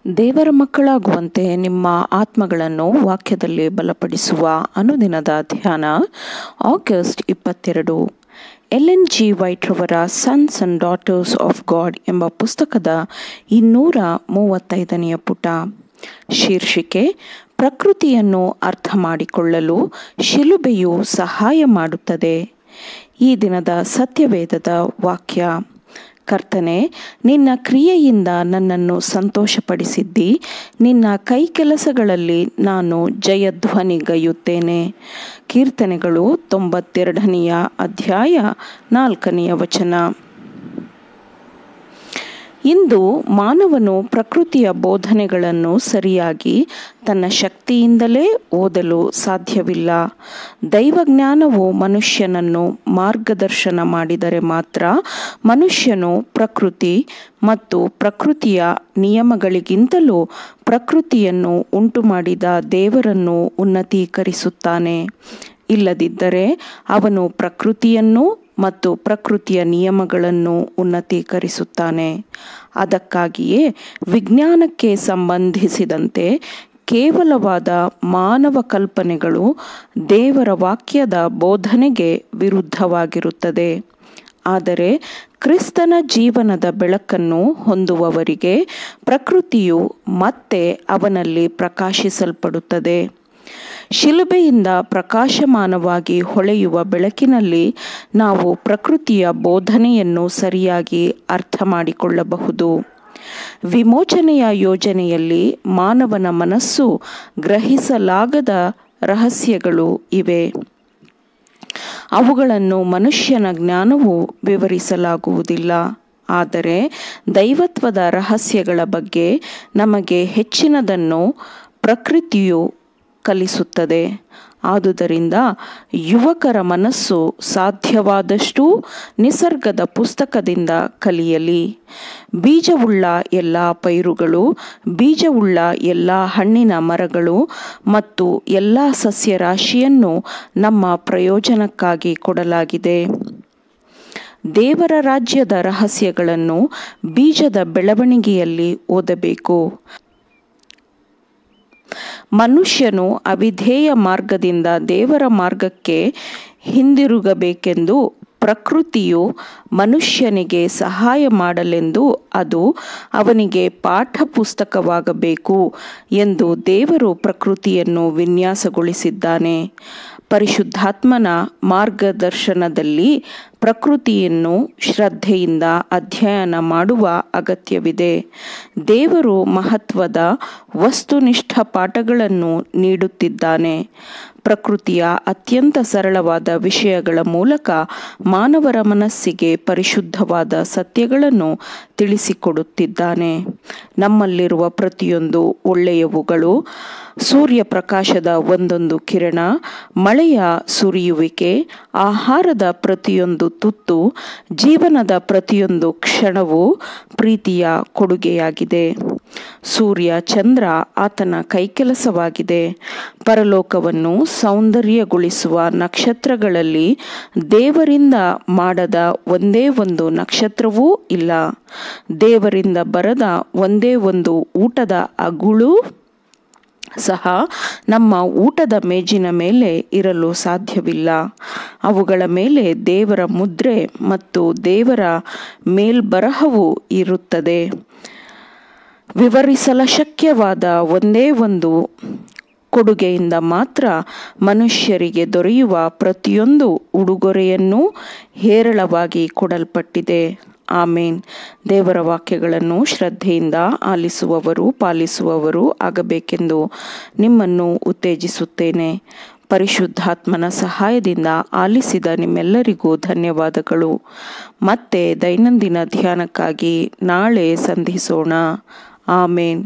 ದೇವರ ಮಕ್ಕಳಾಗುವಂತೆ ನಿಮ್ಮ ಆತ್ಮಗಳನ್ನು ವಾಕ್ಯದಲ್ಲಿ ಬಲಪಡಿಸುವ ಅನುದಿನದ ಧ್ಯಾನ ಆಗಸ್ಟ್ 22. ಎಲೆನ್ ಜಿ ವೈಟ್ ರವರ sons and daughters of god ಎಂಬ ಪುಸ್ತಕದ 235ನೇ ಪುಟ. ಶೀರ್ಷಿಕೆ: ಪ್ರಕೃತಿಯನ್ನು ಅರ್ಥ ಮಾಡಿಕೊಳ್ಳಲು ಶಿಲುಬೆಯು ಸಹಾಯ ಮಾಡುತ್ತದೆ. ಈ ದಿನದ ಸತ್ಯವೇದದ ವಾಕ್ಯ: ಕರ್ತನೇ, ನಿನ್ನ ಕ್ರಿಯೆಯಿಂದ ನನ್ನನ್ನು ಸಂತೋಷಪಡಿಸಿದ್ದಿ, ನಿನ್ನ ಕೈಕೆಲಸಗಳಲ್ಲಿ ನಾನು ಜಯಧ್ವನಿಗೈಯುತ್ತೇನೆ. ಕೀರ್ತನೆಗಳು 92ನೇ ಅಧ್ಯಾಯ 4ನೇ ವಚನ. ಇಂದು ಮಾನವನು ಪ್ರಕೃತಿಯ ಬೋಧನೆಗಳನ್ನು ಸರಿಯಾಗಿ ತನ್ನ ಶಕ್ತಿಯಿಂದಲೇ ಓದಲು ಸಾಧ್ಯವಿಲ್ಲ. ದೈವಜ್ಞಾನವು ಮನುಷ್ಯನನ್ನು ಮಾರ್ಗದರ್ಶನ ಮಾಡಿದರೆ ಮಾತ್ರ ಮನುಷ್ಯನು ಪ್ರಕೃತಿ ಮತ್ತು ಪ್ರಕೃತಿಯ ನಿಯಮಗಳಿಗಿಂತಲೂ ಪ್ರಕೃತಿಯನ್ನು ಉಂಟುಮಾಡಿದ ದೇವರನ್ನು ಉನ್ನತೀಕರಿಸುತ್ತಾನೆ. ಇಲ್ಲದಿದ್ದರೆ ಅವನು ಪ್ರಕೃತಿಯನ್ನು ಮತ್ತು ಪ್ರಕೃತಿಯ ನಿಯಮಗಳನ್ನು ಉನ್ನತೀಕರಿಸುತ್ತಾನೆ. ಅದಕ್ಕಾಗಿಯೇ ವಿಜ್ಞಾನಕ್ಕೆ ಸಂಬಂಧಿಸಿದಂತೆ ಕೇವಲವಾದ ಮಾನವ ಕಲ್ಪನೆಗಳು ದೇವರ ವಾಕ್ಯದ ಬೋಧನೆಗೆ ವಿರುದ್ಧವಾಗಿರುತ್ತದೆ. ಆದರೆ ಕ್ರಿಸ್ತನ ಜೀವನದ ಬೆಳಕನ್ನು ಹೊಂದುವವರಿಗೆ ಪ್ರಕೃತಿಯು ಮತ್ತೆ ಅವನಲ್ಲಿ ಪ್ರಕಾಶಿಸಲ್ಪಡುತ್ತದೆ. ಶಿಲುಬೆಯಿಂದ ಪ್ರಕಾಶಮಾನವಾಗಿ ಹೊಳೆಯುವ ಬೆಳಕಿನಲ್ಲಿ ನಾವು ಪ್ರಕೃತಿಯ ಬೋಧನೆಯನ್ನು ಸರಿಯಾಗಿ ಅರ್ಥ ಮಾಡಿಕೊಳ್ಳಬಹುದು. ವಿಮೋಚನೆಯ ಯೋಜನೆಯಲ್ಲಿ ಮಾನವನ ಮನಸ್ಸು ಗ್ರಹಿಸಲಾಗದ ರಹಸ್ಯಗಳು ಇವೆ. ಅವುಗಳನ್ನು ಮನುಷ್ಯನ ಜ್ಞಾನವು ವಿವರಿಸಲಾಗುವುದಿಲ್ಲ. ಆದರೆ ದೈವತ್ವದ ರಹಸ್ಯಗಳ ಬಗ್ಗೆ ನಮಗೆ ಹೆಚ್ಚಿನದನ್ನು ಪ್ರಕೃತಿಯು ಕಲಿಸುತ್ತದೆ. ಆದುದರಿಂದ ಯುವಕರ ಮನಸ್ಸು ಸಾಧ್ಯವಾದಷ್ಟೂ ನಿಸರ್ಗದ ಪುಸ್ತಕದಿಂದ ಕಲಿಯಲಿ. ಬೀಜವುಳ್ಳ ಎಲ್ಲ ಪೈರುಗಳು, ಬೀಜವುಳ್ಳ ಎಲ್ಲ ಹಣ್ಣಿನ ಮರಗಳು ಮತ್ತು ಎಲ್ಲ ಸಸ್ಯರಾಶಿಯನ್ನು ನಮ್ಮ ಪ್ರಯೋಜನಕ್ಕಾಗಿ ಕೊಡಲಾಗಿದೆ. ದೇವರ ರಾಜ್ಯದ ರಹಸ್ಯಗಳನ್ನು ಬೀಜದ ಬೆಳವಣಿಗೆಯಲ್ಲಿ ಓದಬೇಕು. ಮನುಷ್ಯನು ಅವಿಧೇಯ ಮಾರ್ಗದಿಂದ ದೇವರ ಮಾರ್ಗಕ್ಕೆ ಹಿಂದಿರುಗಬೇಕೆಂದು ಪ್ರಕೃತಿಯು ಮನುಷ್ಯನಿಗೆ ಸಹಾಯ ಮಾಡಲೆಂದು ಅದು ಅವನಿಗೆ ಪಾಠ ಪುಸ್ತಕವಾಗಬೇಕು ಎಂದು ದೇವರು ಪ್ರಕೃತಿಯನ್ನು ವಿನ್ಯಾಸಗೊಳಿಸಿದ್ದಾನೆ. ಪರಿಶುದ್ಧಾತ್ಮನ ಮಾರ್ಗದರ್ಶನದಲ್ಲಿ ಪ್ರಕೃತಿಯನ್ನು ಶ್ರದ್ಧೆಯಿಂದ ಅಧ್ಯಯನ ಮಾಡುವ ಅಗತ್ಯವಿದೆ. ದೇವರು ಮಹತ್ವದ ವಸ್ತುನಿಷ್ಠ ಪಾಠಗಳನ್ನು ನೀಡುತ್ತಿದ್ದಾನೆ. ಪ್ರಕೃತಿಯ ಅತ್ಯಂತ ಸರಳವಾದ ವಿಷಯಗಳ ಮೂಲಕ ಮಾನವರ ಮನಸ್ಸಿಗೆ ಪರಿಶುದ್ಧವಾದ ಸತ್ಯಗಳನ್ನು ತಿಳಿಸಿಕೊಡುತ್ತಿದ್ದಾನೆ. ನಮ್ಮಲ್ಲಿರುವ ಪ್ರತಿಯೊಂದು ಒಳ್ಳೆಯವುಗಳು, ಸೂರ್ಯಪ್ರಕಾಶದ ಒಂದೊಂದು ಕಿರಣ, ಮಳೆಯ ಸುರಿಯುವಿಕೆ, ಆಹಾರದ ಪ್ರತಿಯೊಂದು ತುತ್ತು, ಜೀವನದ ಪ್ರತಿಯೊಂದು ಕ್ಷಣವೂ ಪ್ರೀತಿಯ ಕೊಡುಗೆಯಾಗಿದೆ. ಸೂರ್ಯ ಚಂದ್ರ ಆತನ ಕೈಕೆಲಸವಾಗಿದೆ. ಪರಲೋಕವನ್ನು ಸೌಂದರ್ಯಗೊಳಿಸುವ ನಕ್ಷತ್ರಗಳಲ್ಲಿ ದೇವರಿಂದ ಮಾಡದ ಒಂದೇ ಒಂದು ನಕ್ಷತ್ರವೂ ಇಲ್ಲ. ದೇವರಿಂದ ಬರದ ಒಂದೇ ಒಂದು ಊಟದ ಅಗುಳು ಸಹ ನಮ್ಮ ಊಟದ ಮೇಜಿನ ಮೇಲೆ ಇರಲು ಸಾಧ್ಯವಿಲ್ಲ. ಅವುಗಳ ಮೇಲೆ ದೇವರ ಮುದ್ರೆ ಮತ್ತು ದೇವರ ಮೇಲ್ಬರಹವು ಇರುತ್ತದೆ. ವಿವರಿಸಲಶಕ್ಯವಾದ ಒಂದೇ ಒಂದು ಕೊಡುಗೆಯಿಂದ ಮಾತ್ರ ಮನುಷ್ಯರಿಗೆ ದೊರೆಯುವ ಪ್ರತಿಯೊಂದು ಉಡುಗೊರೆಯನ್ನೂ ಹೇರಳವಾಗಿ ಕೊಡಲ್ಪಟ್ಟಿದೆ. ಆಮೇನ್. ದೇವರ ವಾಕ್ಯಗಳನ್ನು ಶ್ರದ್ಧೆಯಿಂದ ಆಲಿಸುವವರು, ಪಾಲಿಸುವವರು ಆಗಬೇಕೆಂದು ನಿಮ್ಮನ್ನು ಉತ್ತೇಜಿಸುತ್ತೇನೆ. ಪರಿಶುದ್ಧಾತ್ಮನ ಸಹಾಯದಿಂದ ಆಲಿಸಿದ ನಿಮ್ಮೆಲ್ಲರಿಗೂ ಧನ್ಯವಾದಗಳು. ಮತ್ತೆ ದೈನಂದಿನ ಧ್ಯಾನಕ್ಕಾಗಿ ನಾಳೆ ಸಂಧಿಸೋಣ. ಆಮೇನ್.